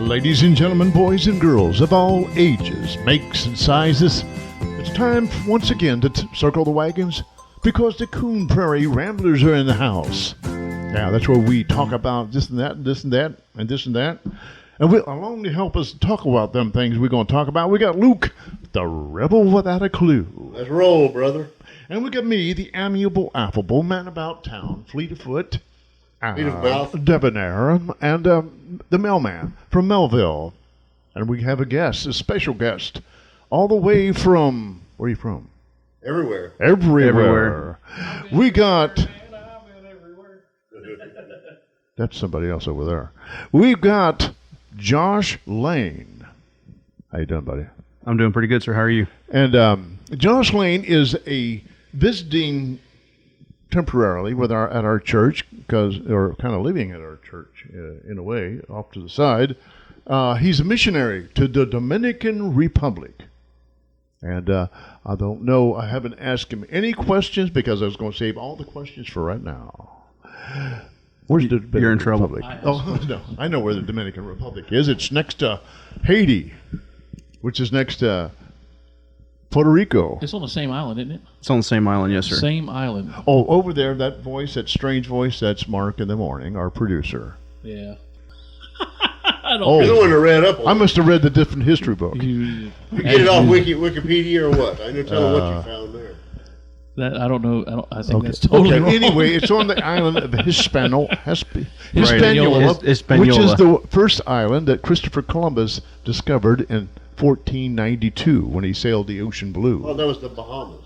Ladies and gentlemen, boys and girls of all ages, makes, and sizes, it's time once again to circle the wagons because the Coon Prairie Ramblers are in the house. Now, that's where we talk about this and that, and this and that, and this and that. And along to help us talk about them things we're going to talk about, we got Luke, the rebel without a clue. Let's roll, brother. And we got me, the amiable, affable man about town, fleet of foot, debonair, and the mailman from Melville. And we have a guest, a special guest, all the way from, where are you from? Everywhere. Everywhere. We got, that's somebody else over there. We've got Josh Lane. How you doing, buddy? I'm doing pretty good, sir. How are you? And Josh Lane is a visiting temporarily at our church, or kind of living at our church in a way, off to the side. He's a missionary to the Dominican Republic. And I don't know, I haven't asked him any questions because I was going to save all the questions for right now. Where's the Dominican You're in trouble. Republic? Oh, no, I know where the Dominican Republic is. It's next to Haiti, which is next to Puerto Rico. It's on the same island, isn't it? It's on the same island, yes, sir. Same island. Oh, over there, that voice, that strange voice, that's Mark in the morning, our producer. Yeah. You're the one that read up on I must have read the different history book. You get it off Wikipedia or what? I know tell what you found there. That I don't know. I think Okay. that's totally wrong. Anyway, it's on the island of Hispaniola, Hispaniola. which is the first island that Christopher Columbus discovered in 1492 when he sailed the ocean blue. Oh, that was the Bahamas.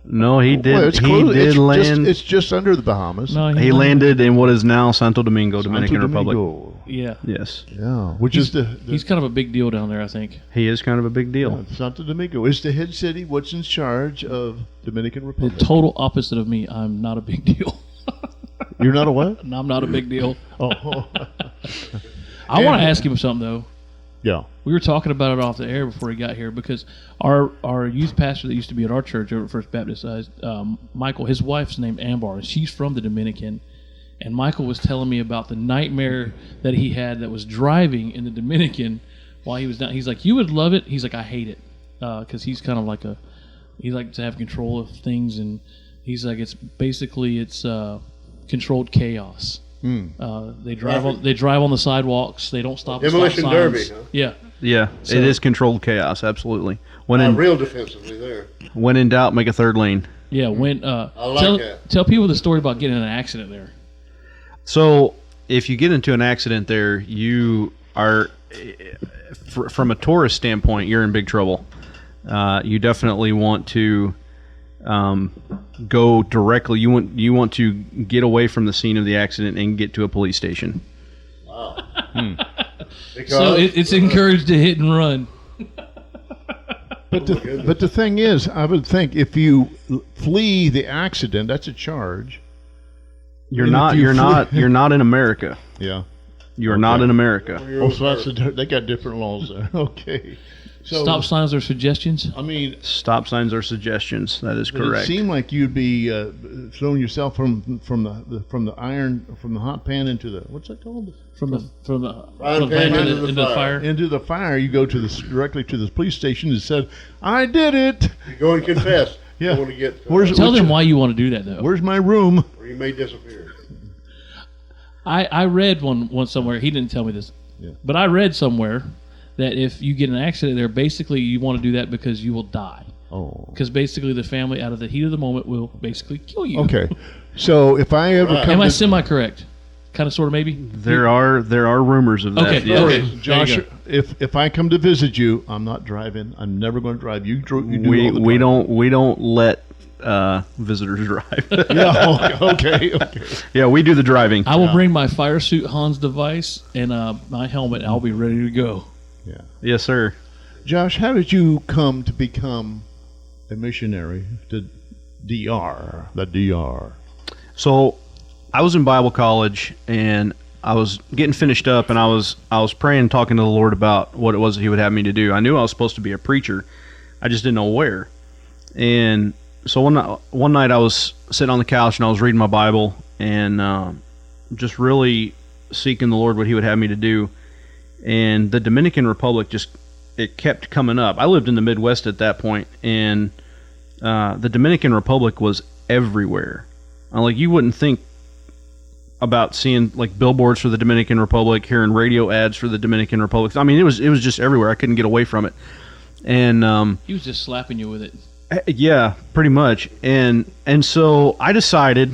No, he did. Well, it's he close. did It's land. it's just under the Bahamas. No, He landed in what is now Santo Domingo, Dominican Santo Republic. Domingo. Yeah. Yes, Yeah, which is the He's kind of a big deal down there, I think. he is kind of a big deal. Santo Domingo is the head city. What's in charge of Dominican The Republic? total opposite of me. I'm not a big deal. You're not a what? No, I'm not a big deal. Oh, I want to ask him something, though. yeah. We were talking about it off the air before he got here because our youth pastor that used to be at our church over at First Baptist, Michael, his wife's named Ambar, and she's from the Dominican. And Michael was telling me about the nightmare that he had that was driving in the Dominican while he was down. He's like, you would love it. He's like, I hate it because he's kind of like he likes to have control of things, and he's like, it's controlled chaos. They drive on the sidewalks. They don't stop. Demolition stop derby, signs. huh? Yeah. Yeah, So- it is controlled chaos. Absolutely. When Real defensively there. when in doubt, make a third lane. Yeah. When I like that. tell people the story about getting in an accident there. So, if you get into an accident there, you are, from a tourist standpoint, you're in big trouble. You definitely want to go directly. You want to get away from the scene of the accident and get to a police station. Wow. Because, So it's encouraged to hit and run. But the thing is, I would think if you flee the accident, that's a charge. You're And not. if you You're not. flee- You're not in America. Yeah. You are not in America. Oh, so they got different laws there. Okay. So Stop signs or suggestions. I mean, Stop signs are suggestions. That is but it correct. seemed like you'd be throwing yourself from the hot pan into the what's that called? From the Frying pan into the fire. Into the fire. You go directly to the police station and said, "I did it." You go and confess. Yeah. You want to get Tell them why you want to do that, though. Where's my room? or you may disappear. I read one somewhere. He didn't tell me this, but I read somewhere that if you get in an accident there, basically you want to do that because you will die. Oh. Because basically the family, out of the heat of the moment, will basically kill you. Okay. So if I ever come Am I to semi-correct? Kind of, sort of, maybe? There are rumors of that. Okay. Yes. Okay. Josh, There you if I come to visit you, I'm not driving. I'm never going to drive. You do all the We driving. don't let visitors drive. Yeah. Okay. Yeah, we do the driving. I will bring my fire suit Hans device and my helmet. I'll be ready to go. Yeah. Yes, sir. Josh, how did you come to become a missionary to the DR? So, I was in Bible college and I was getting finished up, and I was praying, talking to the Lord about what it was that He would have me to do. I knew I was supposed to be a preacher. I just didn't know where. And so one night I was sitting on the couch and I was reading my Bible and just really seeking the Lord what He would have me to do. and the Dominican Republic it kept coming up. I lived in the Midwest at that point, and the Dominican Republic was everywhere. Like, you wouldn't think about seeing like billboards for the Dominican Republic, hearing radio ads for the Dominican Republic. I mean, it was just everywhere. I couldn't get away from it. And he was just slapping you with it. yeah, pretty much. And so I decided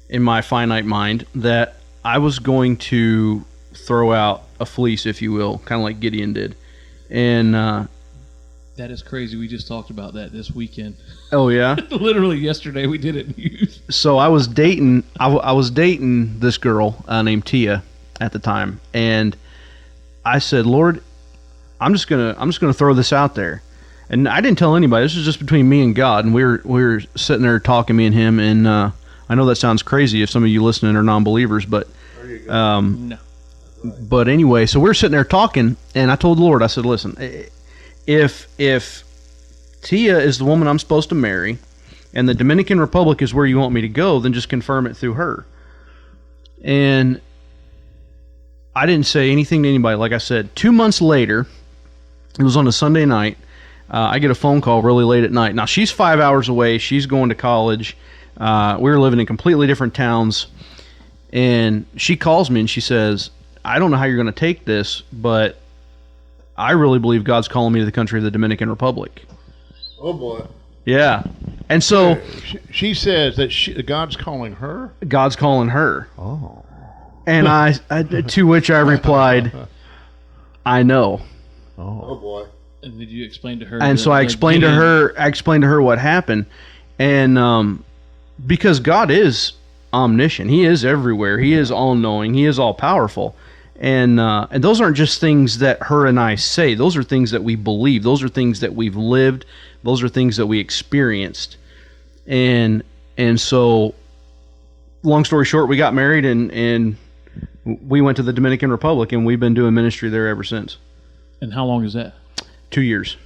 in my finite mind that I was going to throw out a fleece, if you will, kind of like Gideon did. And that is crazy. We just talked about that this weekend. Oh yeah. Literally yesterday we did it. So I was dating. I was dating this girl named Tia at the time, and I said, "Lord, I'm just gonna throw this out there." And I didn't tell anybody. This was just between me and God, and we were sitting there talking, me and him. And I know that sounds crazy if some of you listening are non-believers, but No. but anyway, so we were sitting there talking, and I told the Lord, I said, "Listen, if Tia is the woman I'm supposed to marry, and the Dominican Republic is where you want me to go, then just confirm it through her." And I didn't say anything to anybody. Like I said, 2 months later, it was on a Sunday night, I get a phone call really late at night. Now, she's 5 hours away. She's going to college. We were living in completely different towns. And she calls me and she says, "I don't know how you're going to take this, but I really believe God's calling me to the country of the Dominican Republic." Oh boy. Yeah. And so She says that God's calling her. God's calling her. Oh. And I to which I replied, "I know." Oh boy. And did you explain to her? And so I explained to her what happened. And because God is omniscient, He is everywhere. He is all-knowing. He is all-powerful. And those aren't just things that her and I say. Those are things that we believe. Those are things that we've lived. Those are things that we experienced. And so, long story short, we got married and we went to the Dominican Republic, and we've been doing ministry there ever since. And how long is that? 2 years.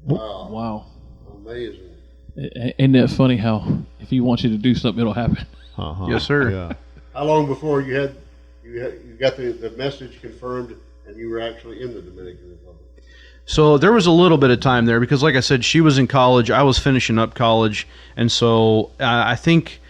Wow. Amazing. Ain't that funny how if He wants you to do something, it'll happen? Uh-huh. Yes, sir. Yeah. How long before you got the message confirmed and you were actually in the Dominican Republic? So there was a little bit of time there because, like I said, she was in college. I was finishing up college. And so I think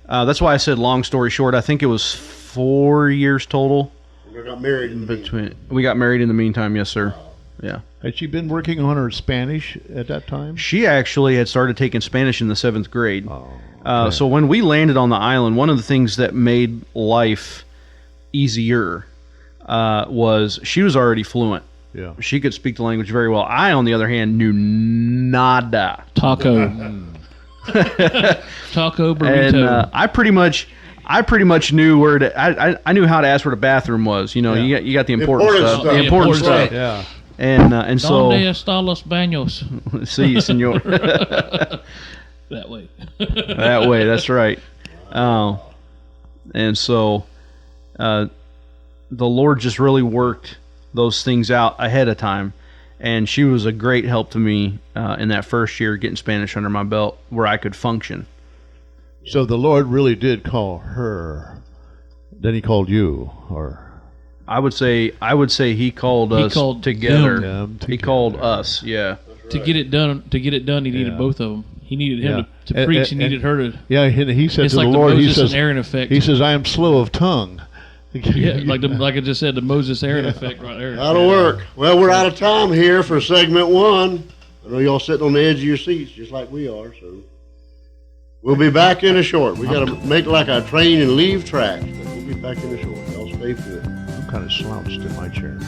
that's why I said long story short. I think it was 4 years total. We got married in the meantime. We got married in the meantime, yes, sir. Yeah. Had she been working on her Spanish at that time? She actually had started taking Spanish in the 7th grade. Oh, okay. So when we landed on the island, one of the things that made life easier was she was already fluent. Yeah. She could speak the language very well. I, on the other hand, knew nada. Taco. Taco burrito. And I pretty much knew where to. I knew how to ask where the bathroom was. You know, Yeah. you got the important stuff. stuff. The important Important stuff. Yeah. And so. ¿Dónde están los baños? See, senor. That way. That way, that's right. And so the Lord just really worked those things out ahead of time. And she was a great help to me in that first year getting Spanish under my belt where I could function. So the Lord really did call her. Then He called you, or I would say He called us called together. them He called us, yeah. To get it done, He needed Yeah. both of them. He needed him Yeah. to And- preach. He and- needed her to. yeah. He said It's to like the the Lord, He Moses says, and Aaron effect. He says, "I am slow of tongue." Yeah, like I just said, the Moses Aaron effect right there. That'll work. Well, we're out of time here for segment one. I know y'all sitting on the edge of your seats just like we are, so we'll be back in a short. We got to make like a train and leave tracks, but we'll be back in a short. Y'all stay put. I'm kind of slouched in my chair.